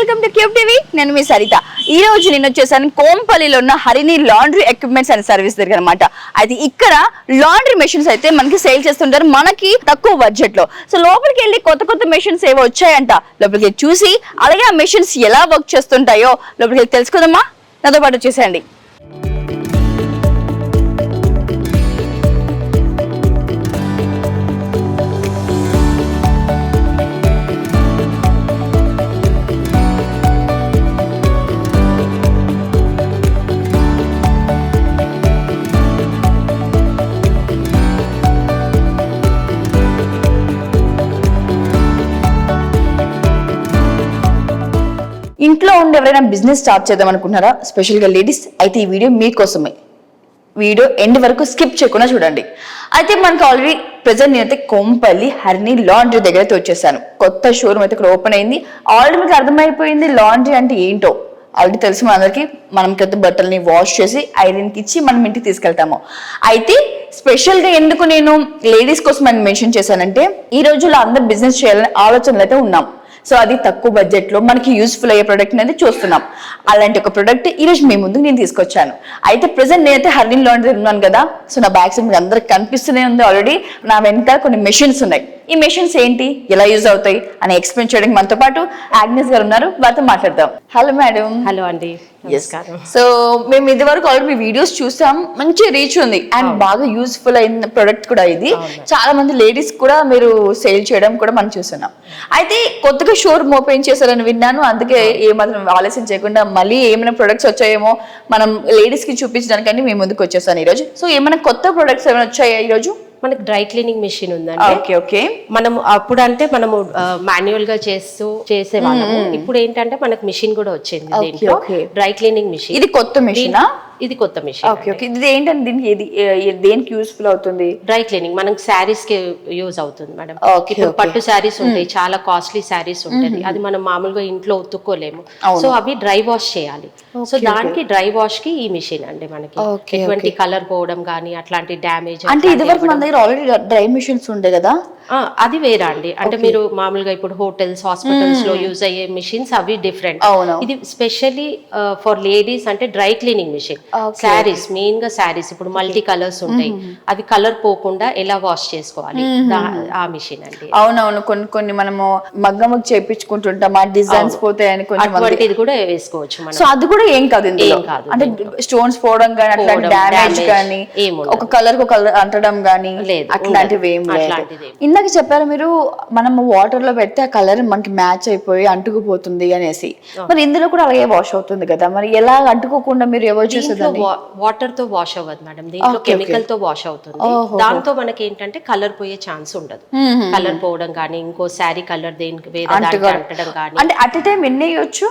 Welcome to cube TV. నేను మీ సరిత. ఈ రోజు నేను వచ్చేసాను కోంపల్లిలో ఉన్న Harini laundry equipments and service దగ్గర అనమాట. అయితే ఇక్కడ లాండ్రీ మెషిన్స్ అయితే మనకి సేల్ చేస్తుంటారు మనకి తక్కువ బడ్జెట్ లో. సో లోపలికి వెళ్ళి కొత్త కొత్త మెషిన్స్ ఏవో వచ్చాయంట, లోపలికి చూసి అలాగే ఆ మెషిన్స్ ఎలా వర్క్ చేస్తుంటాయో లోపలికి వెళ్ళి తెలుసుకుందామా? నాతో పాటు వచ్చేసేయండి. ఇంట్లో ఉండి ఎవరైనా బిజినెస్ స్టార్ట్ చేద్దాం అనుకుంటున్నారా, స్పెషల్గా లేడీస్? అయితే ఈ వీడియో మీకోసమే. వీడియో ఎండ్ వరకు స్కిప్ చేయకుండా చూడండి. అయితే మనకి ఆల్రెడీ ప్రెసెంట్ నేనైతే కోంపల్లి హరిణి లాండ్రీ దగ్గర అయితే వచ్చేసాను. కొత్త షోరూమ్ అయితే ఇక్కడ ఓపెన్ అయింది. ఆల్రెడీ మీకు అర్థమైపోయింది లాండ్రీ అంటే ఏంటో. ఆల్రెడీ తెలుసు మనందరికి. మనం కొత్త బట్టల్ని వాష్ చేసి ఐరన్కి ఇచ్చి మనం ఇంటికి తీసుకెళ్తాము. అయితే స్పెషల్గా ఎందుకు నేను లేడీస్ కోసం అని మెన్షన్ చేశానంటే, ఈ రోజుల్లో అందరు బిజినెస్ చేయాలనే ఆలోచనలు అయితే ఉన్నాం. సో అది తక్కువ బడ్జెట్ లో మనకి యూస్ఫుల్ అయ్యే ప్రొడక్ట్ అనేది చూస్తున్నాం. అలాంటి ఒక ప్రొడక్ట్ ఈ రోజు మీ ముందుకు నేను తీసుకొచ్చాను. అయితే ప్రెసెంట్ నేనైతే హరిణి లాండ్రీ ఉన్నాను కదా. సో నా బ్యాక్ సైడ్ మీకు అందరికి కనిపిస్తూనే ఉంది. ఆల్రెడీ నా వెనక కొన్ని మెషిన్స్ ఉన్నాయి. ఈ మెషిన్స్ ఏంటి, ఎలా యూజ్ అవుతాయి అని ఎక్స్ప్లెయిన్ చేయడానికి మనతో పాటు ఆగ్నేస్ గారు ఉన్నారు. వారితో మాట్లాడదాం. Hello madam. హలో అండి. సో మేము ఇది వరకు ఆల్రెడీ మీ వీడియోస్ చూసాం. మంచి రీచ్ ఉంది అండ్ బాగా యూస్ఫుల్ అయిన ప్రొడక్ట్ కూడా ఇది. చాలా మంది లేడీస్ కూడా మీరు సేల్ చేయడం కూడా మనం చూస్తున్నాం. అయితే కొత్తగా షోరూమ్ ఓపెన్ చేశారని విన్నాను. అందుకే ఏమాత్రం ఆలస్యం చేయకుండా మళ్ళీ ఏమైనా ప్రొడక్ట్స్ వచ్చాయేమో మనం లేడీస్ కి చూపించడానికని మేము ముందుకు వచ్చేసాను ఈ రోజు. సో ఏమైనా కొత్త ప్రొడక్ట్స్ ఏమైనా వచ్చాయా ఈ రోజు? మనకి డ్రై క్లీనింగ్ మెషిన్ ఉందండి. Okay okay. మనం అప్పుడు అంటే మనము మాన్యువల్ గా చేసేవాళ్ళము. ఇప్పుడు ఏంటంటే మనకు మిషన్ కూడా వచ్చింది దీంట్లో, డ్రై క్లీనింగ్ మిషన్. ఇది కొత్త మిషన్? ఇది కొత్త మిషన్. Okay okay. ఇది ఏంటంటే దీనికి దేనికి యూస్ఫుల్ అవుతుంది? డ్రై క్లీనింగ్ మనకి శారీస్ కి యూజ్ అవుతుంది మేడం. ఇప్పుడు పట్టు శారీస్ ఉంటాయి, చాలా కాస్ట్లీ శారీస్ ఉంటుంది. అది మనం మామూలుగా ఇంట్లో ఉతుక్కోలేము. సో అవి డ్రై వాష్ చేయాలి. సో దానికి డ్రై వాష్ కి ఈ మిషన్ అండి. మనకి ఎటువంటి కలర్ పోవడం కానీ అట్లాంటి డ్యామేజ్ అంటే ఇది వరకు మన దగ్గర ఆల్రెడీ డ్రై మిషన్స్ ఉండే కదా. అది వేరా అండి. అంటే మీరు మామూలుగా ఇప్పుడు హోటల్స్, హాస్పిటల్స్ లో యూజ్ అయ్యే మిషన్స్ అవి డిఫరెంట్. ఇది స్పెషల్లీ ఫర్ లేడీస్ అంటే dry cleaning machine. Saris, main గా శారీస్ ఇప్పుడు మల్టీ కలర్స్ ఉంటాయి, అవి కలర్ పోకుండా ఎలా వాష్ చేసుకోవాలి ఆ మిషన్ అండి. అవునవును. కొన్ని మనము మగ్గమకు చేపించుకుంటుంటాం, ఆ డిజైన్స్ పోతాయని ఇది కూడా వేసుకోవచ్చు మనం. సో అది కూడా ఏం కాదు, ఏం కాదు. అంటే స్టోన్స్ పోవడం కానీ అట్లాంటి డ్యామేజ్ కానీ ఒక కలర్ కు కలర్ అంటడం కానీ అట్లాంటివి ఏం లేదు. ఇందాక చెప్పారు మీరు, మనము వాటర్ లో పెడితే ఆ కలర్ మనకి మ్యాచ్ అయిపోయి అంటుకుపోతుంది అనేసి. మరి ఇందులో కూడా అలాగే వాష్ అవుతుంది కదా, మరి ఎలా అంటుకోకుండా మీరు ఎవరు చూసేదాన్ని? వాటర్ తో వాష్ అవ్వదు మేడం, దీంట్లో కెమికల్ తో వాష్ అవుతుంది. దాంతో మనకి ఏంటంటే కలర్ పోయే ఛాన్స్ ఉండదు. కలర్ పోవడం కానీ ఇంకో శారీ కలర్ దేనికి వేరే దానికి అంటడం కానీ. అంటే అట్ ఎ టైం ఎన్ని వేయొచ్చు?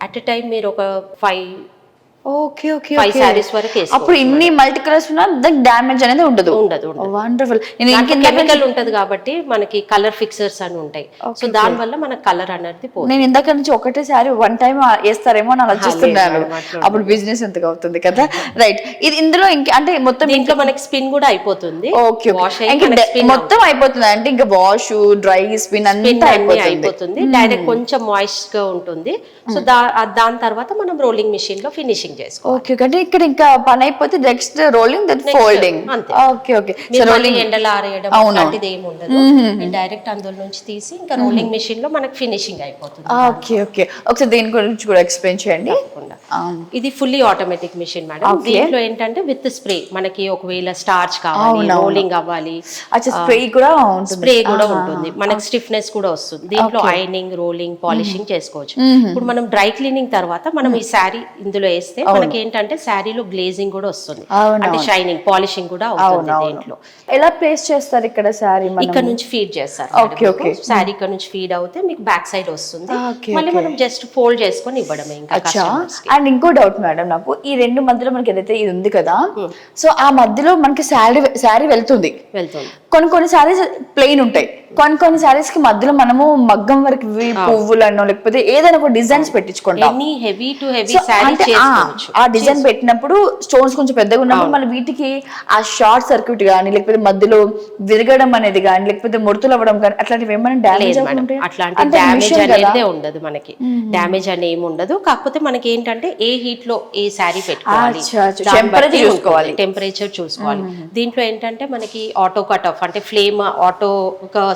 అట్ ఎ టైం మీరు ఒక 5 సారీస్ వరకు. అప్పుడు ఇన్ని మల్టీ కలర్స్ ఉన్నా దానికి డ్యామేజ్ అనేది ఉండదు. వండర్ఫుల్. కెమికల్ ఉంటది కాబట్టి మనకి కలర్ ఫిక్సర్స్ అని ఉంటాయి. సో దాని వల్ల మనకి కలర్ అనేది పోతుంది. నేను ఇందాక నుంచి ఒకటే సారీ వన్ టైం వేస్తారేమో అని ఆలోచిస్తున్నాను. అప్పుడు బిజినెస్ ఎంతగా అవుతుంది కదా. రైట్. ఇది ఇందులో ఇంకా అంటే మొత్తం ఇంకా మనకి స్పిన్ కూడా అయిపోతుంది. మొత్తం అయిపోతుంది అంటే ఇంకా వాష్, డ్రై, స్పిన్ అంతా అయిపోతుంది. డైరెక్ట్ కొంచెం మాయిస్ట్ గా ఉంటుంది. సో దాని తర్వాత మనం రోలింగ్ మిషన్ లో ఫినిషింగ్ చేసుకోవాలి. ఓకే. అంటే ఇక్కడ ఇంకా పని అయిపోతే next rolling, then folding. Okay okay. So rolling ఎండలో ఆరేయడం అలాంటిది ఏమి ఉండదు. డైరెక్ట్ అందులో నుంచి తీసి ఇంకా రోలింగ్ మెషిన్ లో మనకి ఫినిషింగ్ అయిపోతుంది. Okay okay. ఒకసారి దీని గురించి కూడా ఎక్స్ప్లెయిన్ చేయండి. ఇది ఫుల్లీ ఆటోమేటిక్ మిషన్ మేడం. దీంట్లో ఏంటంటే విత్ స్ప్రే, మనకి ఒకవేళ స్టార్చ్ కావాలి, రోలింగ్ అవ్వాలి, స్ప్రే కూడా ఉంటుంది. మనకి స్టిఫ్నెస్ కూడా వస్తుంది. దీంట్లో ఐరనింగ్, రోలింగ్, పాలిషింగ్ చేసుకోవచ్చు. ఇప్పుడు మనం డ్రై క్లీనింగ్ తర్వాత మనం ఈ శారీ ఇందులో వేస్తే మనకి ఏంటంటే శారీలో గ్లేజింగ్ కూడా వస్తుంది, అంటే షైనింగ్, పాలిషింగ్ కూడా అవుతుంది. దీంట్లో ఎలా ప్లేస్ చేస్తారు ఇక్కడ శారీ? ఇక్కడ నుంచి ఫీడ్ చేస్తారు. శారీ ఇక్కడ నుంచి ఫీడ్ అవుతే మీకు బ్యాక్ సైడ్ వస్తుంది. మళ్ళీ మనం జస్ట్ ఫోల్డ్ చేసుకొని ఇవ్వడమే ఇంకా కస్టమర్స్ కి. అండ్ ఇంకో డౌట్ మేడం నాకు, ఈ రెండు మధ్యలో మనకి ఏదైతే ఇది ఉంది కదా, సో ఆ మధ్యలో మనకి శారీ వెళ్తుంది. కొన్ని సారీస్ ప్లెయిన్ ఉంటాయి, కొన్ని సారీస్ కి మధ్యలో మనము మగ్గం వరకు పువ్వులను లేకపోతే ఏదైనా ఒక డిజైన్స్ పెట్టించుకుంటాం. Any heavy to heavy So, sari అంటే చేసుకోవచ్చు. ఆ డిజైన్ పెట్టినప్పుడు స్టోన్స్ కొంచెం పెద్దగా ఉన్నప్పుడు మన వీటికి ఆ షార్ట్ సర్క్యూట్ గానీ లేకపోతే మధ్యలో విరగడం అనేది గానీ లేకపోతే ముడతలు అవ్వడం కానీ అట్లాంటివి ఏమైనా డ్యామేజ్ అవుతుంటాయి? అట్లాంటి డ్యామేజ్ అనేది ఉండదు మనకి. డ్యామేజ్ అని ఏమి ఉండదు. కాకపోతే మనకి ఏంటంటే ఏ హీట్ లో ఏ శారీ పెట్టుకోవాలి, టెంపరేచర్ చూసుకోవాలి. దీంట్లో ఏంటంటే మనకి ఆటో కట్ ఆఫ్ అంటే ఫ్లేమ్ ఆటో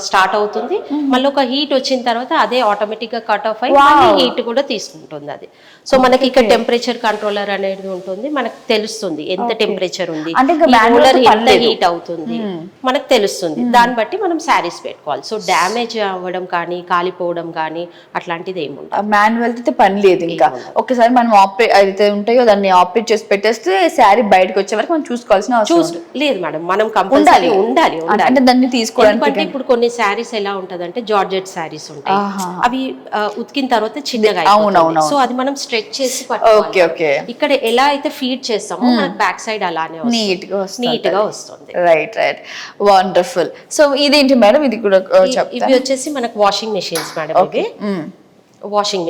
స్టార్ట్ అవుతుంది, మళ్ళీ ఒక హీట్ వచ్చిన తర్వాత అదే ఆటోమేటిక్ గా కట్ ఆఫ్ అయ్యి మళ్ళీ హీట్ కూడా తీసుకుంటుంది అది. సో మనకి ఇక్కడ టెంపరేచర్ కంట్రోలర్ అనేది ఉంటుంది, మనకు తెలుస్తుంది ఎంత టెంపరేచర్ ఉంది, కూలర్ ఎంత హీట్ అవుతుంది మనకు తెలుస్తుంది. దాన్ని బట్టి మనం శారీస్ పెట్టుకోవాలి. సో డ్యామేజ్ అవ్వడం కానీ కాలిపోవడం కానీ అట్లాంటిది ఏమి ఉండదు. మాన్యువల్ అయితే పని లేదు. ఇంకా ఒకసారి మనం ఆపరేట్ అయితే ఉంటాయో దాన్ని ఆపరేట్ చేసి పెట్టేస్తే శారీ బయటకు వచ్చే వరకు మనం చూసుకోవాల్సిన అవసరం లేదు మేడం. మనం కంపల్సరీ ఉండాలి అంటే దాన్ని తీసుకోవడానికి. అంటే ఇప్పుడు కొన్ని శారీస్ ఎలా ఉంటదంటే జార్జెట్ శారీస్ ఉంటాయి, అవి ఉతికిన తర్వాత చిన్నగా అయిపోతుంది. సో అది మనం స్ట్రెచ్ చేసి పట్టుకోవాలి. ఇక్కడ ఎలా అయితే ఫీడ్ చేస్తామో మనకి బ్యాక్ సైడ్ అలానే నీట్ గా వస్తుంది. Right wonderful. సో ఇదేంటి మేడం? ఇది కూడా ఇవి వచ్చేసి మనకు వాషింగ్ మెషిన్స్ మేడం. ఇవి వాషింగ్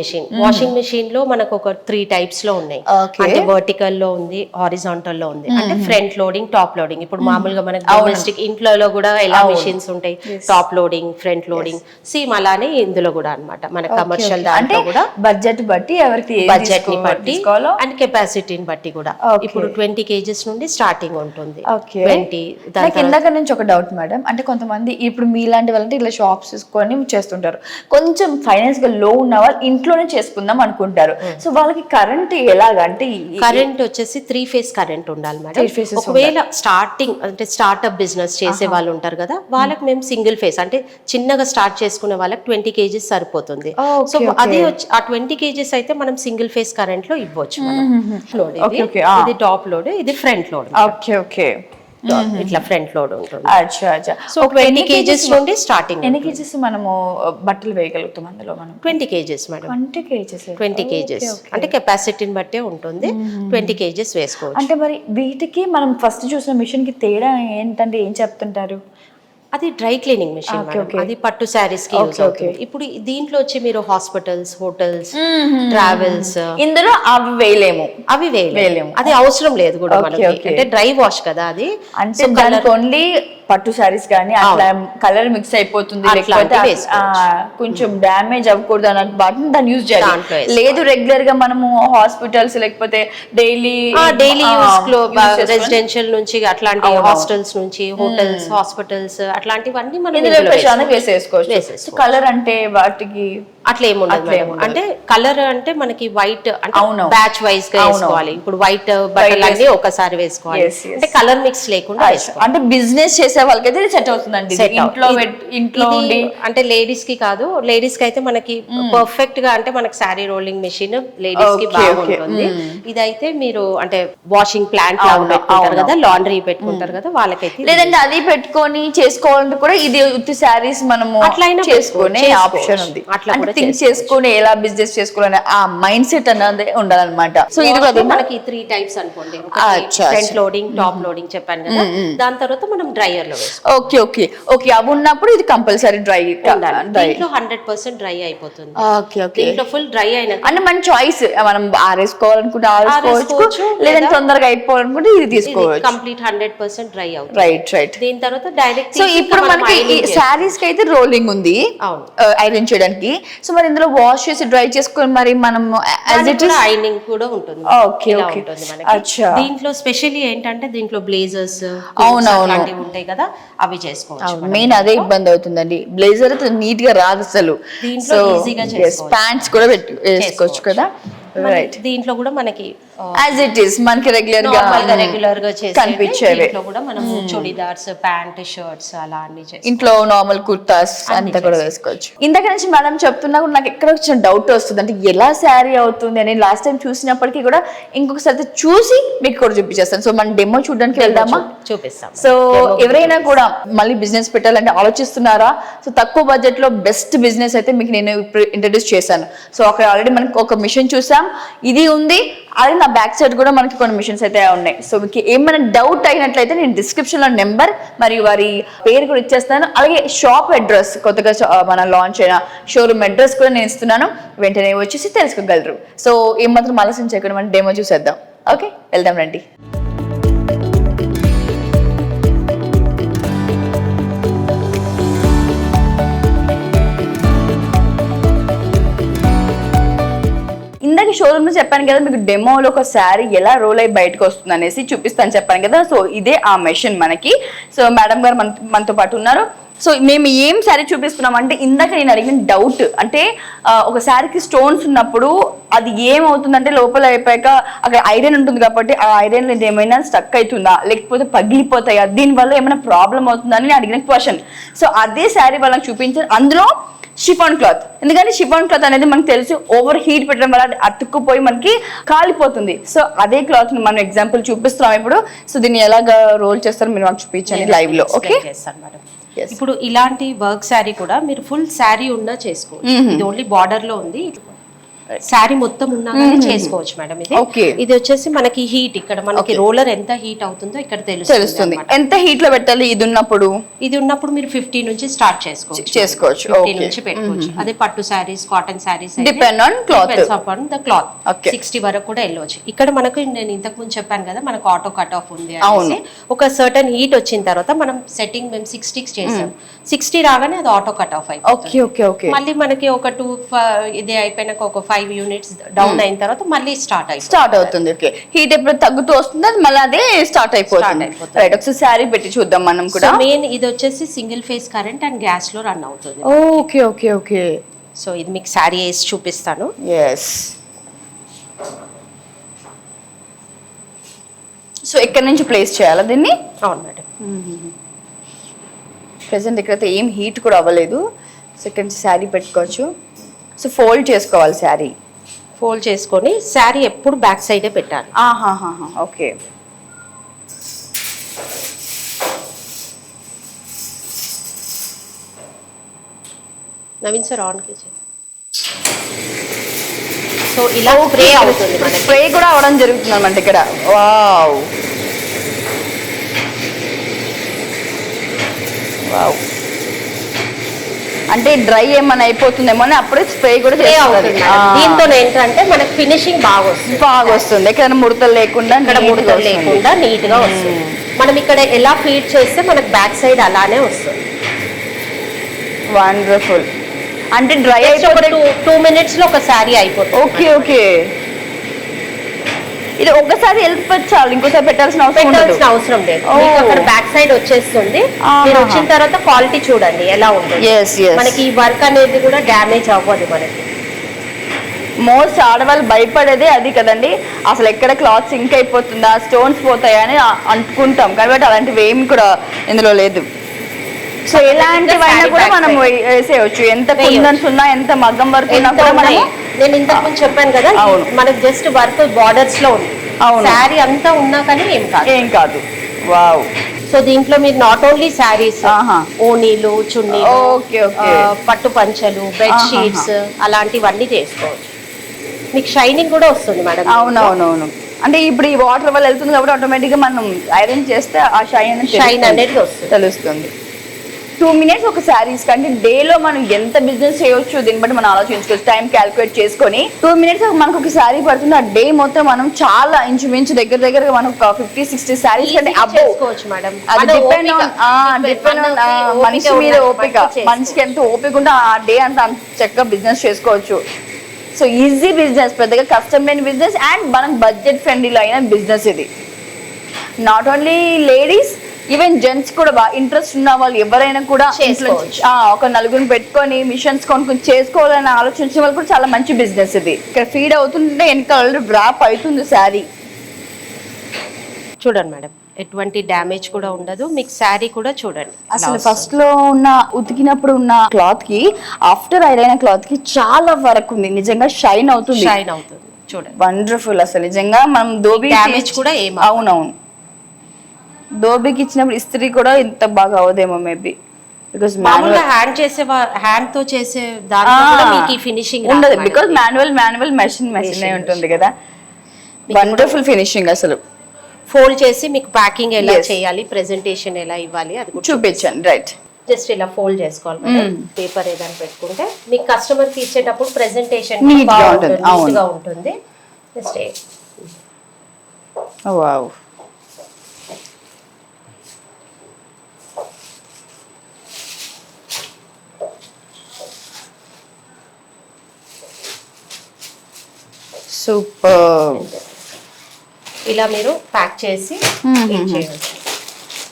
మెషిన్ లో మనకు ఒక 3 టైప్స్ లో ఉన్నాయి. అంటే వర్టికల్ లో ఉంది, హారిజాంటల్ లో ఉంది. అంటే ఫ్రంట్ లోడింగ్, టాప్ లోడింగ్. ఇప్పుడు మామూలుగా మనకి డొమెస్టిక్ ఇంట్లో కూడా ఎలా మెషిన్స్ ఉంటాయి, top loading, front loading, same అలానే ఇందులో కూడా అన్నమాట. మన కమర్షియల్ దాంట్లో కూడా బడ్జెట్ బట్టి ఎవరికి బడ్జెట్ ని బట్టి అండ్ కెపాసిటీని బట్టి కూడా ఇప్పుడు 20 kgs నుండి స్టార్టింగ్ ఉంటుంది. 20. ఇందాక నుంచి ఒక డౌట్ మేడం, అంటే కొంతమంది ఇప్పుడు మీలాంటి వాళ్ళంటే ఇలా షాప్స్ తీసుకొని చేస్తుంటారు, కొంచెం ఫైనాన్స్ గా లో ఉన్న వాళ్ళు ఇంట్లోనే చేసుకుందాం అనుకుంటారు. సో వాళ్ళకి కరెంట్ ఎలాగంటే కరెంట్ వచ్చేసి 3 phase కరెంట్ ఉండాలి మేడం. ఒకవేళ స్టార్టింగ్ అంటే స్టార్ట్అప్ బిజినెస్ చేసే వాళ్ళు ఉంటారు కదా, వాళ్ళకి మేము సింగిల్ ఫేస్ అంటే చిన్నగా స్టార్ట్ చేసుకునే వాళ్ళకి 20 kgs సరిపోతుంది. సో అదే ఆ 20 kgs అయితే మనం సింగిల్ ఫేస్ కరెంట్ లో ఇవ్వచ్చు. ఇది టాప్ లోడ్, ఇది ఫ్రంట్ లోడ్. ఇట్లా ఫ్రంట్ లోడ్ ఉంటుంది. సో 20 kgs నుండి స్టార్టింగ్. ఎన్ని kgs మనము బట్టలు వేయగలుగుతాం అందులో? మనం 20 kgs మేడం. 20 kgs అంటే కెపాసిటీని బట్టే ఉంటుంది. 20 kgs వేసుకోవచ్చు. అంటే మరి వీటికి మనం ఫస్ట్ చూసిన మిషన్ కి తేడా ఏంటంటే ఏం చెప్తుంటారు? అది డ్రై క్లీనింగ్ మెషిన్, అది పట్టు శారీస్ కి యూజ్ అవుతుంది. ఇప్పుడు దీంట్లో వచ్చి మీరు హాస్పిటల్స్, హోటల్స్, ట్రావెల్స్, ఇందులో అవి వేయలేము. అది అవసరం లేదు కూడా మనకి. అంటే డ్రై వాష్ కదా అది. అంటే దానికి ఓన్లీ పట్టు శారీస్ కానీ అట్లా కలర్ మిక్స్ అయిపోతుంది, కొంచెం డ్యామేజ్ అవ్వకూడదు అన్నట్టు బాటిని దాన్ని యూజ్ చేయాలి. లేదు రెగ్యులర్ గా మనము హాస్పిటల్స్ లేకపోతే డైలీ యూస్ రెసిడెన్షియల్ నుంచి అట్లాంటి హాస్టల్స్ నుంచి హోటల్స్, హాస్పిటల్స్ అట్లాంటివన్నీ మనం వేసేసుకోవచ్చు. కలర్ అంటే వాటికి అట్లా ఏముండదు మేడం. అంటే కలర్ అంటే మనకి వైట్ అంటే బ్యాచ్ వైజ్ గా వేసుకోవాలి. ఇప్పుడు వైట్ బట్టలన్నీ ఒకసారి వేసుకోవాలి. అంటే కలర్ మిక్స్ లేకుండా వేసుకోవాలి. అంటే బిజినెస్ చేసే వాళ్ళకైతే సెట్ అవుతుందండి. ఇంట్లో అంటే లేడీస్ కి కాదు, లేడీస్ కి అయితే మనకి పర్ఫెక్ట్ గా అంటే మనకి శారీ రోలింగ్ మెషిన్ లేడీస్ కి బాగుంటుంది. ఇదైతే మీరు అంటే వాషింగ్ ప్లాంట్ పెట్టుకుంటారు కదా, లాండ్రీ పెట్టుకుంటారు కదా, వాళ్ళకైతే లేదంటే అది పెట్టుకొని చేసుకోవాలంటే కూడా ఇది ఉత్తి శారీస్ మనము అట్లయినా చేసుకునే ఆప్షన్ ఉంది. అట్లా థింక్ చేసుకుని ఎలా బిజినెస్ చేసుకోవాలని ఆ మైండ్ సెట్ అన్నది ఉండాలన్నమాట. సో ఇది కూడా మనకి 3 టైప్స్ అనుకోండి. ఫ్రంట్ లోడింగ్, టాప్ లోడింగ్ చెప్పాను కదా. దాని తర్వాత మనం డ్రైయర్ లో ఓకే అవి ఉన్నప్పుడు ఇది కంపల్సరీ డ్రై. దీంట్లో 100% డ్రై అయిపోతుంది. దీంట్లో ఫుల్ డ్రై అయిన అంటే మన చాయిస్, మనం ఆరేసుకోవాలనుకుంటే ఆరేసుకోవచ్చు, లేదంటే తొందరగా అయిపోవాలనుకుంటే ఇది తీసుకోవచ్చు. కంప్లీట్ 100% డ్రై అవుతుంది. రైట్. దీని తర్వాత డైరెక్ట్. సో ఇప్పుడు మనకి శారీస్ కి అయితే రోలింగ్ ఉంది ఐరన్ చేయడానికి. సో మరి ఇందులో వాష్ చేసి డ్రై చేసుకొని మరి మనం ఐరనింగ్ కూడా ఉంటుంది. దీంట్లో స్పెషల్లీ ఏంటంటే దీంట్లో బ్లేజర్స్ అలాంటివి ఉంటాయి కదా, అవి చేసుకోవచ్చు. మెయిన్ అదే ఇబ్బంది అవుతుందండి, బ్లేజర్ నీట్ గా రాదు అసలు. దీంట్లో ఈజీగా ప్యాంట్స్ కూడా వేసుకోవచ్చు కదా. దీంట్లో కూడా మనకి యాజ్ ఇట్ ఈస్ మనకి రెగ్యులర్ గా కనిపించేవి. కూడా మనం చుడిదార్స్, ప్యాంట్, షర్ట్స్ అలా అన్ని ఇంట్లో నార్మల్ కుర్తాస్ అంతా కూడా వేసుకోవచ్చు. ఇంతక నుంచి మేడం చెప్తున్నా కూడా నాకు ఎక్కడ వచ్చిన డౌట్ వస్తుంది, అంటే ఎలా శారీ అవుతుంది అని. లాస్ట్ టైం చూసినప్పటికీ కూడా ఇంకొకసారి చూసి మీకు కూడా చూపించేస్తాను. సో మనం డెమో చూడడానికి వెళ్దామా? చూపిస్తాం. సో ఎవరైనా కూడా మళ్ళీ బిజినెస్ పెట్టాలంటే ఆలోచిస్తున్నారా? సో తక్కువ బడ్జెట్ లో బెస్ట్ బిజినెస్ అయితే మీకు నేను ఇంట్రడ్యూస్ చేశాను. సో అక్కడ ఆల్రెడీ మనకి ఒక మిషన్ చూసాం, మేడం ఇది ఉంది, అది నా బ్యాక్ సైడ్ కూడా మనకి కొన్ని మిషన్స్ అయితే ఉన్నాయి. సో మీకు ఏమైనా డౌట్ అయినట్లయితే నేను డిస్క్రిప్షన్ లో నెంబర్ మరియు వారి పేరు కూడా ఇచ్చేస్తాను. అలాగే షాప్ అడ్రస్, కొత్తగా మన లాంచ్ అయిన షోరూమ్ అడ్రస్ కూడా నేను ఇస్తున్నాను. వెంటనే వచ్చేసి తెలుసుకోగలరు. సో ఏమాత్రం ఆలస్యం చేయకుండా మనం డెమో చూసేద్దాం. ఓకే, వెళ్దాం రండి. ఇందాక షోరూమ్ లో చెప్పాను కదా మీకు డెమోలో ఒక శారీ ఎలా రోల్ అయ్యి బయటకు వస్తుంది అనేసి చూపిస్తాను చెప్పాను కదా. సో ఇదే ఆ మెషిన్ మనకి. సో మేడం గారు మనతో పాటు ఉన్నారు. సో మేము ఏం శారీ చూపిస్తున్నాం అంటే ఇందాక నేను అడిగిన డౌట్ అంటే ఒక శారీకి స్టోన్స్ ఉన్నప్పుడు అది ఏమవుతుందంటే లోపల అయిపోయాక అక్కడ ఐరన్ ఉంటుంది కాబట్టి ఆ ఐరన్ లో ఏమైనా స్టక్ అవుతుందా లేకపోతే పగిలిపోతాయా, దీనివల్ల ఏమైనా ప్రాబ్లం అవుతుందా అని అడిగిన క్వశ్చన్. సో అదే శారీ వాళ్ళకి చూపించారు. అందులో షిఫాన్ క్లాత్, ఎందుకంటే షిఫాన్ క్లాత్ అనేది మనకు తెలుసు ఓవర్ హీట్ పెట్టడం వల్ల అది అతుక్కుపోయి మనకి కాలిపోతుంది. సో అదే క్లాత్ ని మనం ఎగ్జాంపుల్ చూపిస్తున్నాం ఇప్పుడు. సో దీన్ని ఎలాగా రోల్ చేస్తారో మీరు మాకు చూపించండి లైవ్ లో. ఓకే, ఇప్పుడు ఇలాంటి వర్క్ శారీ కూడా మీరు ఫుల్ శారీ ఉన్నా చేసుకోవచ్చు. ఇది ఓన్లీ బార్డర్ లో ఉంది, శారీ మొత్తం ఉన్నా చేసుకోవచ్చు మేడం. ఇది వచ్చేసి మనకి హీట్, ఇక్కడ మనకి రోలర్ ఎంత హీట్ అవుతుందో ఇక్కడ తెలుస్తుంది. ఎంత హీట్ లో పెట్టాలి ఇది ఉన్నప్పుడు? ఇది ఉన్నప్పుడు మీరు 50 నుంచి స్టార్ట్ చేసుకోవచ్చు 50 నుంచి పెట్టుకోవచ్చు. అదే పట్టు saris, cotton saris depend on cloth, the cloth 60 వరకు కూడా వెళ్ళవచ్చు. ఇక్కడ మనకు నేను ఇంతకు ముందు చెప్పాను కదా మనకు ఆటో కట్ ఆఫ్ ఉంది అనేసి. ఒక సర్టన్ హీట్ వచ్చిన తర్వాత మనం సెట్టింగ్ మేము 60 చేసాం. 60 రాగానే అది ఆటో కట్ ఆఫ్ అయిపోతుంది. మళ్ళీ మనకి ఒక 2 ఇది అయిపోయినాక ఒక 5 యూనిట్స్ డౌన్ అయిన తర్వాత మళ్ళీ స్టార్ట్ అవుతుంది. ఓకే, హీట్ ఎప్పుడు తగ్గుతూ వస్తుంది అది మళ్ళీ అదే స్టార్ట్ అయిపోతుంది. రైట్, ఒకసారి శారీ పెట్టి చూద్దాం మనం కూడా. మెయిన్ ఇది వచ్చేసి single phase current and gas లో రన్ అవుతుంది. Okay okay okay. సో ఇది మీకు శారీ వేసి చూపిస్తాను. ఎస్. సో ఎక్కడి నుంచి ప్లేస్ చేయాలా దీన్ని? అవును మేడం. ప్రెసెంట్ ఇక్కడైతే ఏం హీట్ కూడా అవ్వలేదు. సో ఇక్కడ నుంచి శారీ పెట్టుకోవచ్చు. సో ఫోల్డ్ చేసుకోవాలి, శారీ ఫోల్డ్ చేసుకొని శారీ ఎప్పుడు బ్యాక్ సైడే పెట్టాలి. Okay. Naveen sir on KG. So ఇలా స్ప్రే అవుతుంది, స్ప్రే కూడా అవడం జరుగుతుంది అన్నమాట ఇక్కడ. వావ్ వావ్, అంటే డ్రై ఏమైనా అయిపోతుందేమో అని అప్పుడే స్ప్రే కూడా చేస్తుంది. దీంతో ఏంటంటే మనకి ఫినిషింగ్ బాగా వస్తుంది. ఎక్కడైనా ముడతలు లేకుండా నీట్ గా వస్తుంది. మనం ఇక్కడ ఎలా ఫీడ్ చేస్తే మనకి బ్యాక్ సైడ్ అలానే వస్తుంది. వండర్ఫుల్. అంటే డ్రై అయిపోతే 2 minutes లో ఒక శారీ అయిపోతుంది. Okay okay. ఇది ఒకసారి చాలు, ఇంకోసారి పెట్టాల్సిన అవసరం లేదు. అక్కడ బ్యాక్ సైడ్ వచ్చేస్తుంది. మీరు వచ్చిన తర్వాత క్వాలిటీ చూడండి ఎలా ఉంటుంది. మనకి ఈ వర్క్ అనేది కూడా డ్యామేజ్ అవ్వదు. మనకి మోస్ట్ ఆడవాళ్ళు భయపడేదే అది కదండి, అసలు ఎక్కడ క్లాత్ సింక్ అయిపోతుందా, స్టోన్స్ పోతాయా అని అనుకుంటాం. కాబట్టి అలాంటివి ఏమి కూడా ఇందులో లేదు. సో ఎలాంటివైనా కూడా మనం వేసేయచ్చు. ఎంత కుందన్స్ ఉన్నా, ఎంత మగ్గం వర్క్ ఉన్నా కూడా మనం. నేను ఇంతకు ముందు చెప్పాను కదా, మనకి జస్ట్ వర్క్ బార్డర్స్ లో ఉంది. శారీ అంతా ఉన్నా కానీ ఏం కాదు. వావ్. సో దీంట్లో మీరు నాట్ ఓన్లీ శారీస్, ఓనీలు, చున్నీలు, పట్టు పంచలు, బెడ్ షీట్స్ అలాంటివన్నీ చేసుకోవచ్చు. మీకు షైనింగ్ కూడా వస్తుంది మేడం. అవునవునవును. అంటే ఇప్పుడు ఈ వాటర్ వల్ల వెళ్తుంది కాబట్టి ఆటోమేటిక్ గా మనం ఐరన్ చేస్తే ఆ షైన్ అనేది తెలుస్తుంది. 2 minutes ఒక శారీస్ కంటే డేలో మనం ఎంత బిజినెస్ చేయొచ్చు దీన్ని బట్టి మనం ఆలోచించుకోవచ్చు. టైం క్యాల్కులేట్ చేసుకొని 2 minutes మనకు ఒక శారీ పడుతుంది. ఆ డే మొత్తం మనం చాలా ఇంచుమించు దగ్గర మనం ఒక 50-60 శారీస్ కంటే చేసుకోవచ్చు మేడం. అది డిపెండ్ ఆన్ మనిషి మీద ఓపిక. మనిషికి ఎంత ఓపిక ఉంటే ఆ డే అంతా చక్కగా బిజినెస్ చేసుకోవచ్చు. సో ఈజీ బిజినెస్, పెద్దగా కష్టం లేని బిజినెస్ అండ్ మనకు బడ్జెట్ ఫ్రెండ్లీలో అయిన బిజినెస్ ఇది. Not only ladies, even gents కూడా బాగా ఇంట్రెస్ట్ ఉన్న వాళ్ళు ఎవరైనా కూడా ఒక నలుగురిని పెట్టుకొని మిషన్స్ కొనుక్కొని చేసుకోవాలని ఆలోచించిన వాళ్ళు కూడా చాలా మంచి బిజినెస్ ఇది. ఇక్కడ ఫీడ్ అవుతుంటే వెనక ఆల్రెడీ డ్రాప్ అవుతుంది శారీ. చూడండి మేడం, ఎటువంటి డ్యామేజ్ కూడా ఉండదు. మీకు శారీ కూడా చూడండి. అసలు ఫస్ట్ లో ఉన్న ఉతికినప్పుడు ఉన్న క్లాత్ కి ఆఫ్టర్ ఐరన్ క్లాత్ కి చాలా వరకు ఉంది. నిజంగా షైన్ అవుతుంది. చూడండి, వండర్ఫుల్. అసలు నిజంగా మనం దోబీ డ్యామేజ్ కూడా అవునవును, దోబీకి ఇచ్చినప్పుడు ఇస్త్రీ కూడా ఇంత బాగా అవదేమో మేబీ. బికాస్ మామూలుగా హ్యాండ్ తో చేసే దాంట్లో కూడా మీకు ఈ ఫినిషింగ్ ఉండదు, బికాస్ మాన్యువల్ మెషిన్ ఉంటుంది కదా. వండర్ఫుల్ ఫినిషింగ్ అసలు. ఫోల్డ్ చేసి మీకు ప్యాకింగ్ ఎలా చేయాలి, ప్రెజెంటేషన్ ఎలా ఇవ్వాలి అది కూడా చూపించండి. రైట్, జస్ట్ ఇలా ఫోల్డ్ చేసుకోవాలి మేడం. పేపర్ ఏదైనా పెట్టుకుంటే మీకు కస్టమర్ కి ఇచ్చేటప్పుడు ప్రెజెంటేషన్ నీట్ గా ఉంటుంది. Just wow, super. ఇలా మీరు ప్యాక్ చేసి చేయవచ్చు.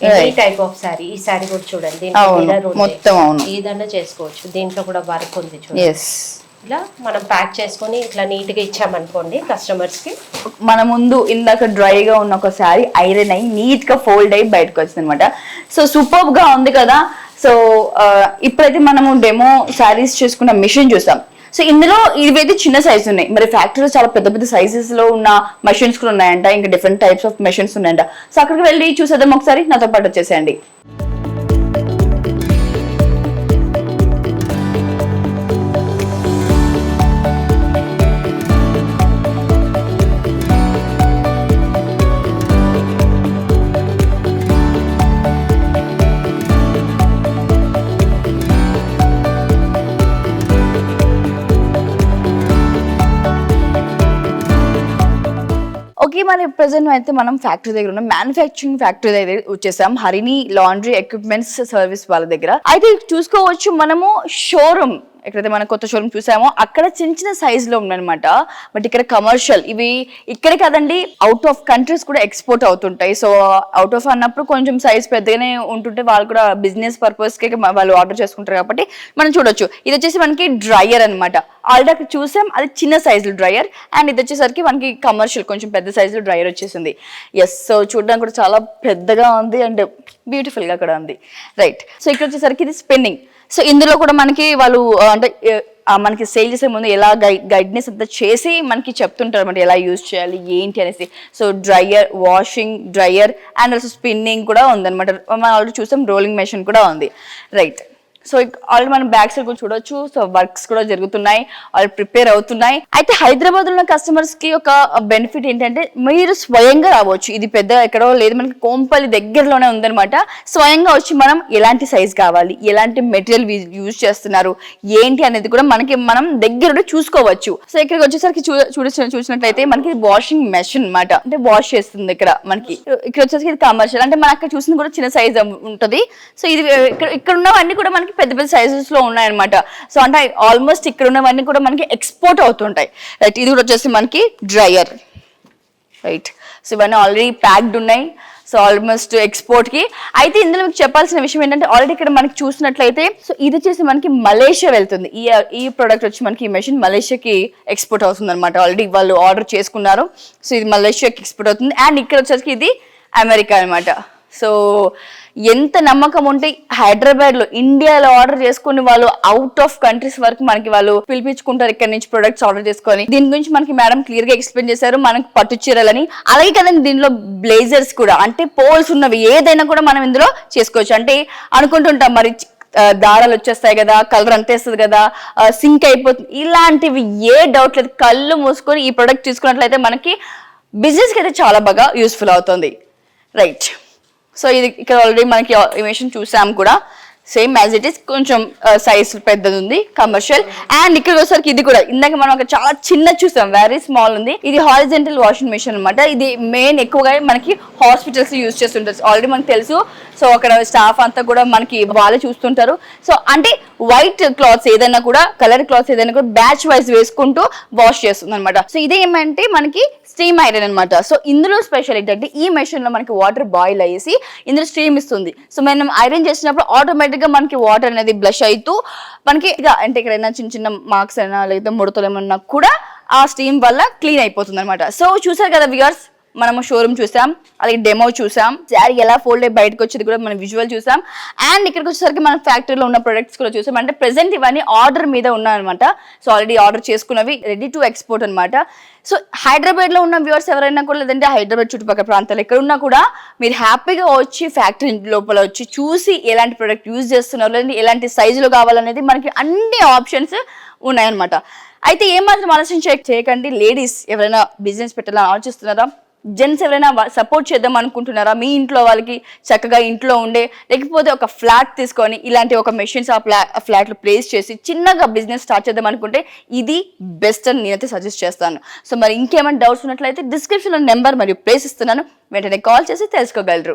Any type of sorry. ఈ సారీ కూడా చూడండి, మొత్తం అవును, ఏదన్నా చేసుకోవచ్చు. దీంట్లో కూడా వర్క్ ఉంది చూడండి. ఇలా మనం ప్యాక్ చేసుకొని ఇట్లా నీట్ గా ఇచ్చామనుకోండి కస్టమర్స్ కి. మన ముందు ఇందాక డ్రైగా ఉన్న ఒక శారీ ఐరన్ అయ్యి నీట్ గా ఫోల్డ్ అయ్యి బయటకు వచ్చింది అనమాట. సో సూపర్ గా ఉంది కదా. సో ఇప్పుడైతే మనము డెమో శారీస్ చేసుకున్న మిషన్ చూసాం. సో ఇందులో ఇవైతే చిన్న సైజు ఉన్నాయి, మరి ఫ్యాక్టరీలో చాలా పెద్ద పెద్ద సైజెస్ లో ఉన్న మెషిన్స్ కూడా ఉన్నాయంట, ఇంకా డిఫరెంట్ టైప్స్ ఆఫ్ మెషిన్స్ ఉన్నాయంట. సో అక్కడికి వెళ్ళి చూసేద్దాం ఒకసారి. నాతో పాటు వచ్చేసేయండి. ఓకే, మరి ప్రెసెంట్ అయితే మనం ఫ్యాక్టరీ దగ్గర ఉన్న మ్యానుఫ్యాక్చరింగ్ ఫ్యాక్టరీ దగ్గర వచ్చేసాం, హరిణి లాండ్రీ ఎక్విప్మెంట్స్ సర్వీస్ వాళ్ళ దగ్గర. అయితే చూసుకోవచ్చు మనము షోరూమ్, ఎక్కడైతే మనం కొత్త షోరూమ్ చూసామో అక్కడ చిన్న చిన్న సైజ్ లో ఉందన్నమాట. బట్ ఇక్కడ కమర్షియల్, ఇవి ఇక్కడే కాదండి, అవుట్ ఆఫ్ కంట్రీస్ కూడా ఎక్స్పోర్ట్ అవుతుంటాయి. సో అవుట్ ఆఫ్ అన్నప్పుడు కొంచెం సైజ్ పెద్దగానే ఉంటుంటే వాళ్ళు కూడా బిజినెస్ పర్పస్ కి వాళ్ళు ఆర్డర్ చేసుకుంటారు కాబట్టి మనం చూడొచ్చు. ఇది వచ్చేసి మనకి డ్రైయర్ అనమాట. ఆల్రెడీ అక్కడ చూసాం, అది చిన్న సైజు డ్రైయర్. అండ్ ఇది వచ్చేసరికి మనకి కమర్షియల్ కొంచెం పెద్ద సైజులో డ్రైయర్ వచ్చేసింది. ఎస్, సో చూడడానికి కూడా చాలా పెద్దగా ఉంది అండ్ బ్యూటిఫుల్ గా కూడా ఉంది. రైట్, సో ఇక్కడ వచ్చేసరికి ఇది స్పిన్నింగ్. సో ఇందులో కూడా మనకి వాళ్ళు అంటే మనకి సేల్ చేసే ముందు ఎలా గైడ్నెస్ అంతా చేసి మనకి చెప్తుంటారు అనమాట, ఎలా యూజ్ చేయాలి ఏంటి అనేసి. So dryer, washing dryer and also spinning కూడా ఉందన్నమాట. మనం ఆల్రెడీ చూసాం, రోలింగ్ మెషిన్ కూడా ఉంది. రైట్, సో ఆల్రెడీ మనం బ్యాక్ సైడ్ కూడా చూడొచ్చు. సో వర్క్స్ కూడా జరుగుతున్నాయి, ఆల్రెడీ ప్రిపేర్ అవుతున్నాయి. అయితే హైదరాబాద్ లో ఉన్న కస్టమర్స్ కి ఒక బెనిఫిట్ ఏంటంటే మీరు స్వయంగా రావచ్చు. ఇది పెద్ద ఎక్కడో లేదు, మనకి కోంపల్లి దగ్గరలోనే ఉందన్నమాట. స్వయంగా వచ్చి మనం ఎలాంటి సైజ్ కావాలి, ఎలాంటి మెటీరియల్ యూజ్ చేస్తున్నారు ఏంటి అనేది కూడా మనం దగ్గర చూసుకోవచ్చు. సో ఇక్కడికి వచ్చేసరికి చూసినట్లయితే మనకి వాషింగ్ మెషిన్ అన్నమాట, అంటే వాష్ చేస్తుంది ఇక్కడ మనకి. ఇక్కడ వచ్చేసరికి ఇది కమర్షియల్, అంటే మన అక్కడ చూసింది కూడా చిన్న సైజ్ ఉంటది. సో ఇది ఇక్కడ ఉన్నవన్నీ కూడా మనకి పెద్ద పెద్ద సైజెస్ లో ఉన్నాయన్నమాట. సో అంటే ఆల్మోస్ట్ ఇక్కడ ఉన్నవన్నీ కూడా మనకి ఎక్స్పోర్ట్ అవుతుంటాయి. రైట్, ఇది కూడా వచ్చేసి మనకి డ్రైయర్. రైట్, సో ఇవన్నీ ఆల్రెడీ ప్యాక్డ్ ఉన్నాయి. సో ఆల్మోస్ట్ ఎక్స్పోర్ట్ కి. అయితే ఇందులో మీకు చెప్పాల్సిన విషయం ఏంటంటే ఆల్రెడీ ఇక్కడ మనకి చూసినట్లయితే సో ఇది వచ్చేసి మనకి మలేషియా వెళ్తుంది. ఈ ప్రోడక్ట్ వచ్చి మనకి ఈ మెషిన్ మలేషియాకి ఎక్స్పోర్ట్ అవుతుంది అనమాట. ఆల్రెడీ వాళ్ళు ఆర్డర్ చేసుకున్నారు. సో ఇది మలేషియాకి ఎక్స్పోర్ట్ అవుతుంది. అండ్ ఇక్కడ వచ్చేసరికి ఇది అమెరికా అనమాట. సో ఎంత నమ్మకం ఉంటే హైదరాబాద్ లో, ఇండియాలో ఆర్డర్ చేసుకుని వాళ్ళు అవుట్ ఆఫ్ కంట్రీస్ వరకు మనకి వాళ్ళు పిలిపించుకుంటారు ఇక్కడ నుంచి ప్రొడక్ట్స్ ఆర్డర్ చేసుకొని. దీని గురించి మనకి మేడం క్లియర్ గా ఎక్స్ప్లెయిన్ చేశారు, మనకి పట్టు చీరలని. అలాగే కదండి దీనిలో బ్లేజర్స్ కూడా, అంటే పోల్స్ ఉన్నవి ఏదైనా కూడా మనం ఇందులో చేసుకోవచ్చు. అంటే అనుకుంటుంటాం మరి దారాలు వచ్చేస్తాయి కదా, కలర్ అంతేస్తుంది కదా, సింక్ అయిపోతుంది, ఇలాంటివి ఏ డౌట్ లేదు. కళ్ళు మూసుకొని ఈ ప్రొడక్ట్ తీసుకున్నట్లయితే మనకి బిజినెస్ కి అయితే చాలా బాగా యూస్ఫుల్ అవుతుంది. రైట్, సో ఇది ఇక్కడ ఆల్రెడీ మనకి ఇమేషన్ చూసాం కూడా, సేమ్ యాజ్ ఇట్ ఈస్, కొంచెం సైజ్ పెద్దది ఉంది, కమర్షియల్. అండ్ ఇక్కడ వచ్చేసరికి ఇది కూడా ఇందాక మనం ఒక చాలా చిన్న చూసాం, వెరీ స్మాల్ ఉంది. ఇది హారిజెంటల్ వాషింగ్ మెషిన్ అనమాట. ఇది మెయిన్ ఎక్కువగా మనకి హాస్పిటల్స్ యూజ్ చేస్తుంటారు, ఆల్రెడీ మనకు తెలుసు. సో అక్కడ స్టాఫ్ అంతా కూడా మనకి వాళ్ళే చూస్తుంటారు. సో అంటే వైట్ క్లాత్స్ ఏదైనా కూడా, కలర్ క్లాత్స్ ఏదైనా కూడా బ్యాచ్ వైజ్ వేసుకుంటూ వాష్ చేస్తుంది అనమాట. సో ఇదే ఏమంటే మనకి స్టీమ్ ఐరన్ అనమాట. సో ఇందులో స్పెషల్ ఏంటంటే ఈ మెషిన్ లో మనకి వాటర్ బాయిల్ అయ్యేసి ఇందులో స్టీమ్ ఇస్తుంది. సో మనం ఐరన్ చేసినప్పుడు ఆటోమేటిక్ గా మనకి వాటర్ అనేది బ్లష్ అవుతూ మనకి అంటే ఎక్కడైనా చిన్న చిన్న మార్క్స్ అయినా లేదా ముడతలు ఏమన్నా కూడా ఆ స్టీమ్ వల్ల క్లీన్ అయిపోతుంది అనమాట. సో చూసారు కదా వ్యూయర్స్, మనము షోరూమ్ చూసాం, అలాగే డెమో చూసాం, శారీ ఎలా ఫోల్డ్ అయ్యి బయటకు వచ్చేది కూడా మనం విజువల్ చూసాం, అండ్ ఇక్కడికి వచ్చేసరికి మనం ఫ్యాక్టరీలో ఉన్న ప్రొడక్ట్స్ కూడా చూసాం. అంటే ప్రెసెంట్ ఇవన్నీ ఆర్డర్ మీద ఉన్నాయన్నమాట. సో ఆల్రెడీ ఆర్డర్ చేసుకున్నవి రెడీ టు ఎక్స్పోర్ట్ అనమాట. సో హైదరాబాద్ లో ఉన్న వ్యూవర్స్ ఎవరైనా కూడా, లేదంటే హైదరాబాద్ చుట్టుపక్కల ప్రాంతాలు ఎక్కడ ఉన్నా కూడా మీరు హ్యాపీగా వచ్చి ఫ్యాక్టరీ లోపల వచ్చి చూసి ఎలాంటి ప్రొడక్ట్ యూజ్ చేస్తున్నారు, లేదంటే ఎలాంటి సైజులో కావాలనేది మనకి అన్ని ఆప్షన్స్ ఉన్నాయన్నమాట. అయితే ఏమాత్రం ఆలోచన చేయకండి. లేడీస్ ఎవరైనా బిజినెస్ పెట్టాలని ఆలోచిస్తున్నారా, జెంట్స్ ఎవరైనా సపోర్ట్ చేద్దాం అనుకుంటున్నారా, మీ ఇంట్లో వాళ్ళకి చక్కగా ఇంట్లో ఉండే, లేకపోతే ఒక ఫ్లాట్ తీసుకొని ఇలాంటి ఒక మెషిన్స్ ఆ ఫ్లాట్లో ప్లేస్ చేసి చిన్నగా బిజినెస్ స్టార్ట్ చేద్దాం అనుకుంటే ఇది బెస్ట్ అని నేనైతే సజెస్ట్ చేస్తాను. సో మరి ఇంకేమైనా డౌట్స్ ఉన్నట్లయితే డిస్క్రిప్షన్లో నెంబర్ మరియు ప్లేస్ ఇస్తున్నాను, వెంటనే కాల్ చేసి తెలుసుకోగలరు.